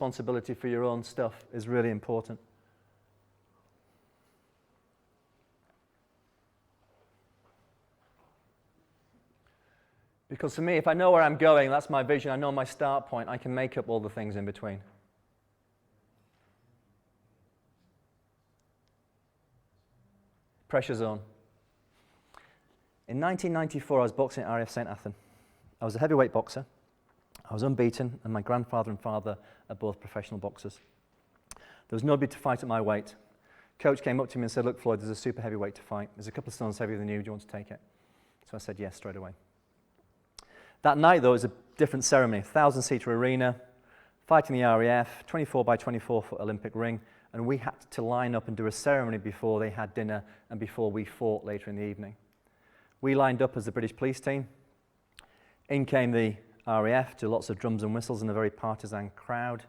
responsibility for your own stuff is really important. Because for me, if I know where I'm going, that's my vision, I know my start point, I can make up all the things in between. Pressure zone. In 1994, I was boxing at RAF St Athan. I was a heavyweight boxer. I was unbeaten, and my grandfather and father are both professional boxers. There was nobody to fight at my weight. Coach came up to me and said, "Look, Floyd, there's a super heavyweight to fight. There's a couple of stones heavier than you. Do you want to take it?" So I said yes straight away. That night, though, was a different ceremony. 1,000-seater arena, fighting the RAF, 24 by 24-foot Olympic ring, and we had to line up and do a ceremony before they had dinner and before we fought later in the evening. We lined up as the British police team. In came the RAF to lots of drums and whistles and a very partisan crowd.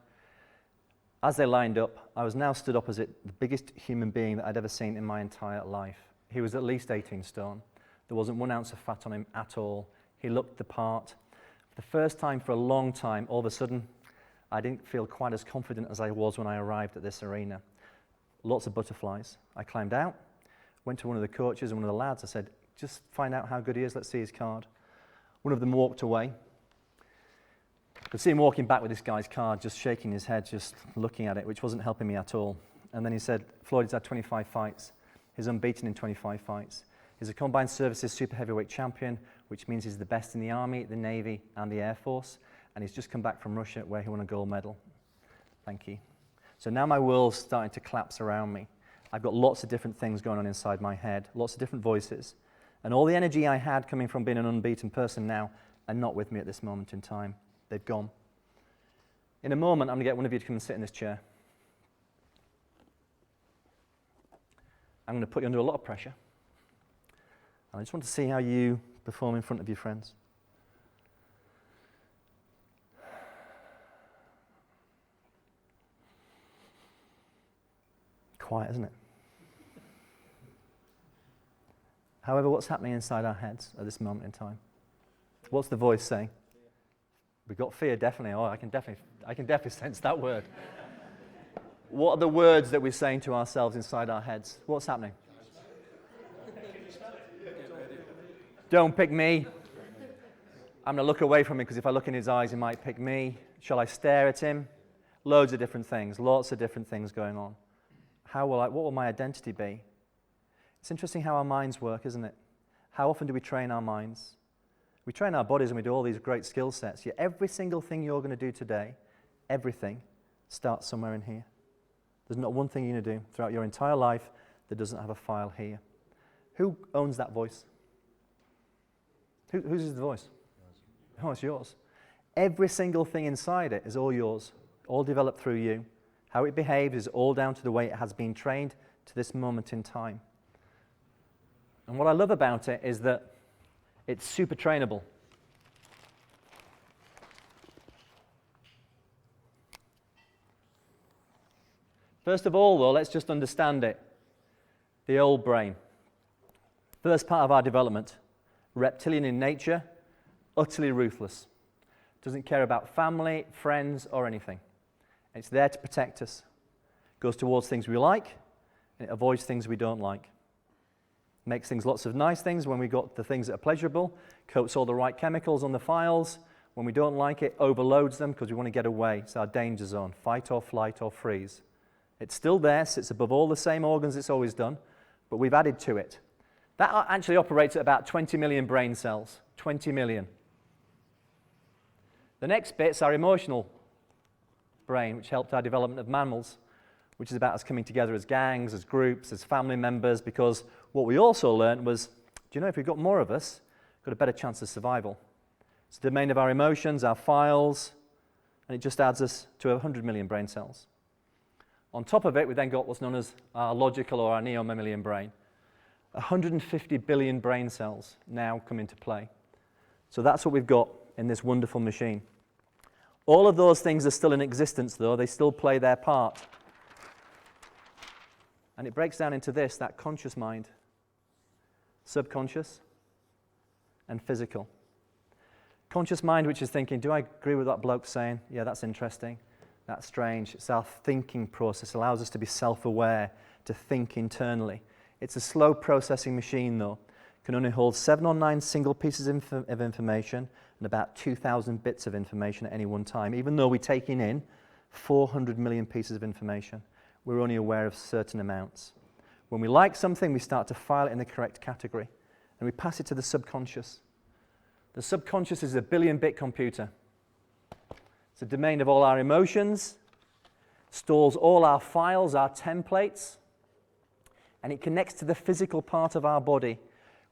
As they lined up, I was now stood opposite the biggest human being that I'd ever seen in my entire life. He was at least 18 stone. There wasn't 1 ounce of fat on him at all. He looked the part. For the first time for a long time, all of a sudden, I didn't feel quite as confident as I was when I arrived at this arena. Lots of butterflies. I climbed out, went to one of the coaches and one of the lads. I said, "Just find out how good he is, let's see his card." One of them walked away. I could see him walking back with this guy's card, just shaking his head, just looking at it, which wasn't helping me at all. And then he said, "Floyd has had 25 fights. He's unbeaten in 25 fights. He's a combined services super heavyweight champion, which means he's the best in the Army, the Navy, and the Air Force. And he's just come back from Russia where he won a gold medal." Thank you. So now my world's starting to collapse around me. I've got lots of different things going on inside my head, lots of different voices. And all the energy I had coming from being an unbeaten person now are not with me at this moment in time. They've gone. In a moment, I'm going to get one of you to come and sit in this chair. I'm going to put you under a lot of pressure. And I just want to see how you perform in front of your friends. Quiet, isn't it? However, what's happening inside our heads at this moment in time? What's the voice saying? We've got fear, definitely. Oh, I can definitely sense that word. What are the words that we're saying to ourselves inside our heads? What's happening? Don't pick me. I'm going to look away from him because if I look in his eyes, he might pick me. Shall I stare at him? Loads of different things, lots of different things going on. What will my identity be? It's interesting how our minds work, isn't it? How often do we train our minds? We train our bodies and we do all these great skill sets, yet every single thing you're going to do today, everything, starts somewhere in here. There's not one thing you're going to do throughout your entire life that doesn't have a file here. Who owns that voice? Whose is the voice? Oh, it's yours. Every single thing inside it is all yours, all developed through you. How it behaves is all down to the way it has been trained to this moment in time. And what I love about it is that it's super trainable. First of all, though, let's just understand it. The old brain. First part of our development, reptilian in nature, utterly ruthless. Doesn't care about family, friends, or anything. It's there to protect us. Goes towards things we like, and it avoids things we don't like. Makes things lots of nice things when we got the things that are pleasurable, coats all the right chemicals on the files. When we don't like it, overloads them because we want to get away. It's our danger zone, fight or flight or freeze. It's still there, sits above all the same organs it's always done, but we've added to it. That actually operates at about 20 million brain cells, 20 million. The next bit's our emotional brain, which helped our development of mammals, which is about us coming together as gangs, as groups, as family members, because what we also learned was, do you know, if we've got more of us, we've got a better chance of survival. It's the domain of our emotions, our files, and it just adds us to 100 million brain cells. On top of it, we then got what's known as our logical or our neo-mammalian brain. 150 billion brain cells now come into play. So that's what we've got in this wonderful machine. All of those things are still in existence, though. They still play their part. And it breaks down into this, that conscious mind, subconscious, and physical. Conscious mind, which is thinking, do I agree with that bloke saying, yeah, that's interesting. That's strange. It's our thinking process. It allows us to be self-aware, to think internally. It's a slow processing machine, though. It can only hold 7 or 9 single pieces of information and about 2,000 bits of information at any one time. Even though we're taking in 400 million pieces of information, we're only aware of certain amounts. When we like something, we start to file it in the correct category, and we pass it to the subconscious. The subconscious is a billion-bit computer. It's a domain of all our emotions, stores all our files, our templates, and it connects to the physical part of our body.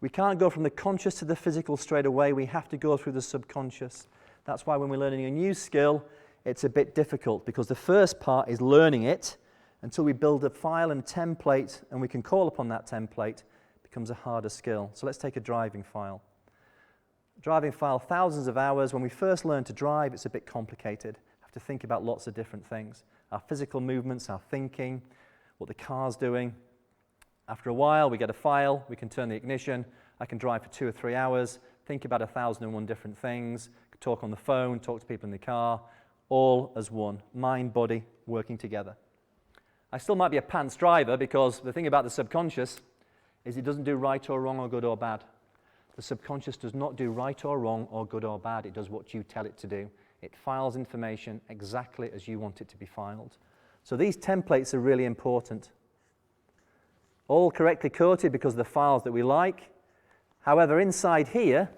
We can't go from the conscious to the physical straight away. We have to go through the subconscious. That's why when we're learning a new skill, it's a bit difficult, because the first part is learning it until we build a file and template, and we can call upon that template. It becomes a harder skill. So let's take a driving file. Driving file, thousands of hours. When we first learn to drive, it's a bit complicated. We have to think about lots of different things. Our physical movements, our thinking, what the car's doing. After a while, we get a file, we can turn the ignition, I can drive for 2 or 3 hours, think about 1,001 different things, talk on the phone, talk to people in the car, all as one, mind, body, working together. I still might be a pants driver, because the thing about the subconscious is it doesn't do right or wrong or good or bad. The subconscious does not do right or wrong or good or bad. It does what you tell it to do. It files information exactly as you want it to be filed. So these templates are really important. All correctly coded because of the files that we like. However, inside here,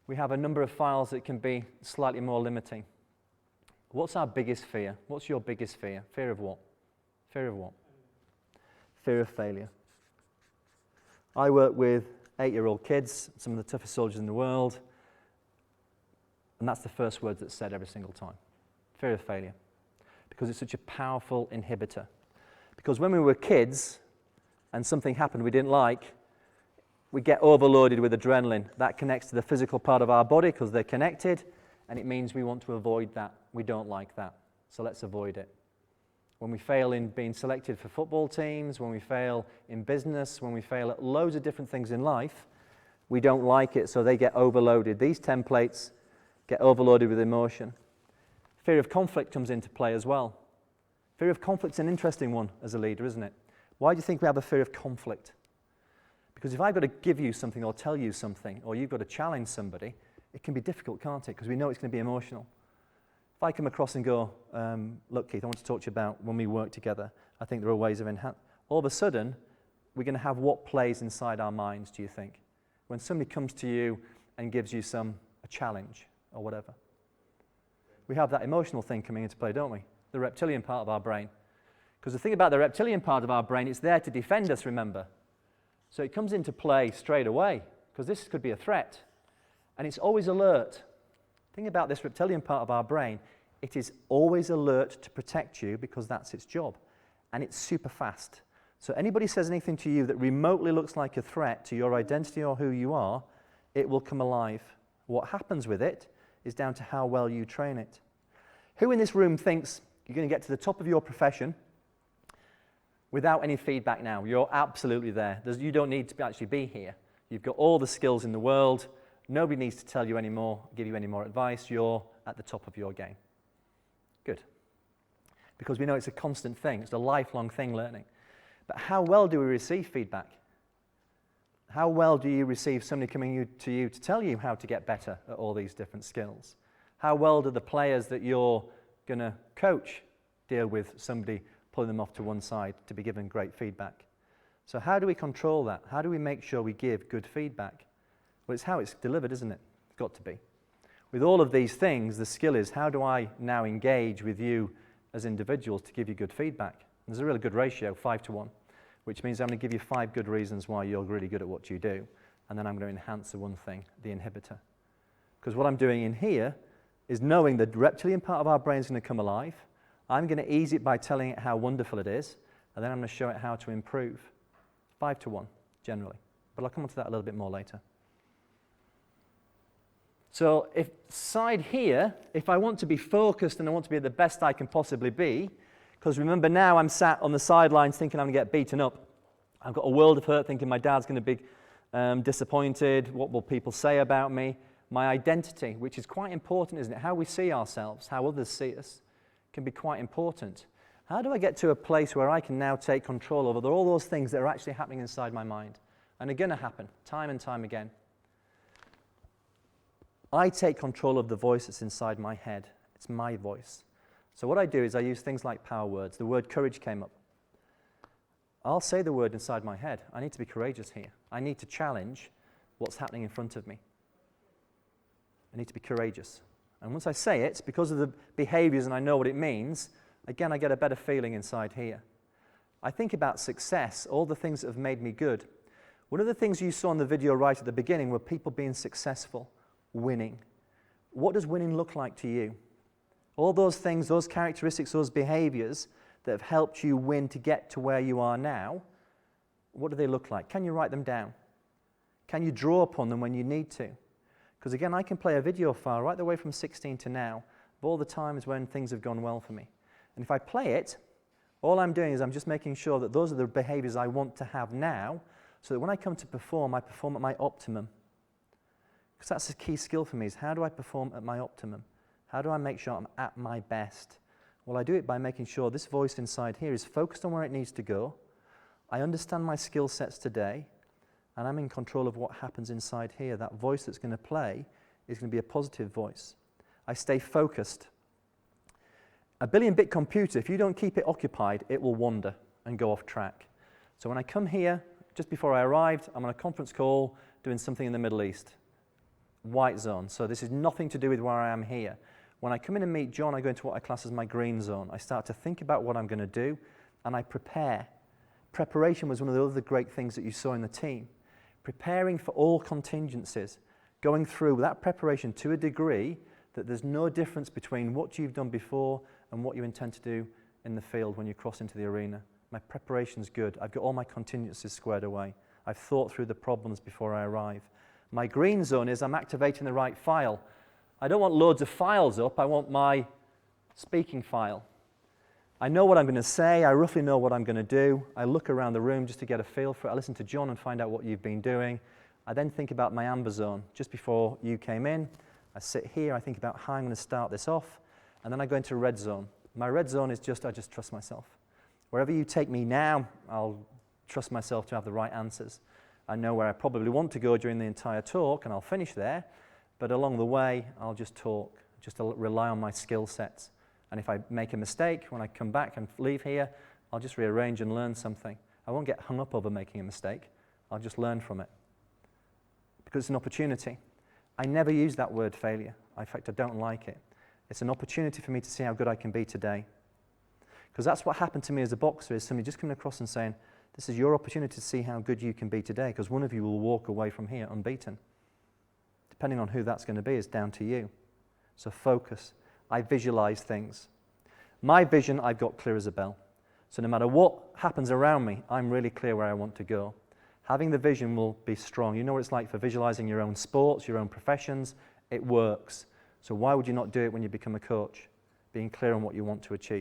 we have a number of files that can be slightly more limiting. What's our biggest fear? What's your biggest fear? Fear of what? Fear of what? Fear of failure. I work with 8-year-old kids, some of the toughest soldiers in the world, and that's the first word that's said every single time. Fear of failure. Because it's such a powerful inhibitor. Because when we were kids and something happened we didn't like, we get overloaded with adrenaline. That connects to the physical part of our body because they're connected, and it means we want to avoid that. We don't like that, so let's avoid it. When we fail in being selected for football teams, when we fail in business, when we fail at loads of different things in life, we don't like it, so they get overloaded. These templates get overloaded with emotion. Fear of conflict comes into play as well. Fear of conflict's an interesting one as a leader, isn't it? Why do you think we have a fear of conflict? Because if I've got to give you something or tell you something, or you've got to challenge somebody, it can be difficult, can't it? Because we know it's going to be emotional. If I come across and go, look, Keith, I want to talk to you about when we work together. I think there are ways of enhancing. All of a sudden, we're going to have what plays inside our minds, do you think? When somebody comes to you and gives you a challenge or whatever. We have that emotional thing coming into play, don't we? The reptilian part of our brain. Because the thing about the reptilian part of our brain, it's there to defend us, remember? So it comes into play straight away, because this could be a threat. And it's always alert. The thing about this reptilian part of our brain, it is always alert to protect you because that's its job. And it's super fast. So anybody says anything to you that remotely looks like a threat to your identity or who you are, it will come alive. What happens with it is down to how well you train it. Who in this room thinks you're going to get to the top of your profession without any feedback now? You're absolutely there. You don't need to actually be here. You've got all the skills in the world. Nobody needs to tell you anymore, give you any more advice. You're at the top of your game. Good. Because we know it's a constant thing. It's a lifelong thing, learning. But how well do we receive feedback? How well do you receive somebody coming to you to tell you how to get better at all these different skills? How well do the players that you're going to coach deal with somebody pulling them off to one side to be given great feedback? So how do we control that? How do we make sure we give good feedback? Well, it's how it's delivered, isn't it? It's got to be. With all of these things, the skill is, how do I now engage with you as individuals to give you good feedback? There's a really good ratio, 5-to-1, which means I'm going to give you 5 good reasons why you're really good at what you do, and then I'm going to enhance the one thing, the inhibitor. Because what I'm doing in here is knowing the reptilian part of our brain is going to come alive. I'm going to ease it by telling it how wonderful it is, and then I'm going to show it how to improve. 5-to-1, generally. But I'll come on to that a little bit more later. So if side here, if I want to be focused and I want to be the best I can possibly be, because remember now I'm sat on the sidelines thinking I'm going to get beaten up. I've got a world of hurt thinking my dad's going to be disappointed. What will people say about me? My identity, which is quite important, isn't it? How we see ourselves, how others see us, can be quite important. How do I get to a place where I can now take control over all those things that are actually happening inside my mind? And are going to happen time and time again. I take control of the voice that's inside my head. It's my voice. So what I do is I use things like power words. The word courage came up. I'll say the word inside my head. I need to be courageous here. I need to challenge what's happening in front of me. I need to be courageous. And once I say it, because of the behaviors and I know what it means, again, I get a better feeling inside here. I think about success, all the things that have made me good. One of the things you saw in the video right at the beginning were people being successful, winning. What does winning look like to you? All those things, those characteristics, those behaviors that have helped you win to get to where you are now, what do they look like? Can you write them down? Can you draw upon them when you need to? Because again, I can play a video file right the way from 16 to now of all the times when things have gone well for me. And if I play it, all I'm doing is I'm just making sure that those are the behaviors I want to have now, so that when I come to perform, I perform at my optimum. Because that's a key skill for me, is how do I perform at my optimum? How do I make sure I'm at my best? Well, I do it by making sure this voice inside here is focused on where it needs to go. I understand my skill sets today, and I'm in control of what happens inside here. That voice that's going to play is going to be a positive voice. I stay focused. A billion-bit computer, if you don't keep it occupied, it will wander and go off track. So when I come here, just before I arrived, I'm on a conference call doing something in the Middle East. White zone. So this is nothing to do with where I am here. When I come in and meet John, I go into what I class as my green zone. I start to think about what I'm going to do, and I prepare. Preparation was one of the other great things that you saw in the team. Preparing for all contingencies. Going through that preparation to a degree that there's no difference between what you've done before and what you intend to do in the field when you cross into the arena. My preparation's good. I've got all my contingencies squared away. I've thought through the problems before I arrive. My green zone is I'm activating the right file. I don't want loads of files up. I want my speaking file. I know what I'm going to say. I roughly know what I'm going to do. I look around the room just to get a feel for it. I listen to John and find out what you've been doing. I then think about my amber zone. Just before you came in, I sit here. I think about how I'm going to start this off. And then I go into red zone. My red zone is I just trust myself. Wherever you take me now, I'll trust myself to have the right answers. I know where I probably want to go during the entire talk, and I'll finish there. But along the way, I'll just talk, just to rely on my skill sets. And if I make a mistake, when I come back and leave here, I'll just rearrange and learn something. I won't get hung up over making a mistake. I'll just learn from it. Because it's an opportunity. I never use that word failure. In fact, I don't like it. It's an opportunity for me to see how good I can be today. Because that's what happened to me as a boxer, is somebody just coming across and saying, this is your opportunity to see how good you can be today, because one of you will walk away from here unbeaten. Depending on who that's going to be is down to you. So focus. I visualize things. My vision, I've got clear as a bell. So no matter what happens around me, I'm really clear where I want to go. Having the vision will be strong. You know what it's like for visualizing your own sports, your own professions. It works. So why would you not do it when you become a coach? Being clear on what you want to achieve.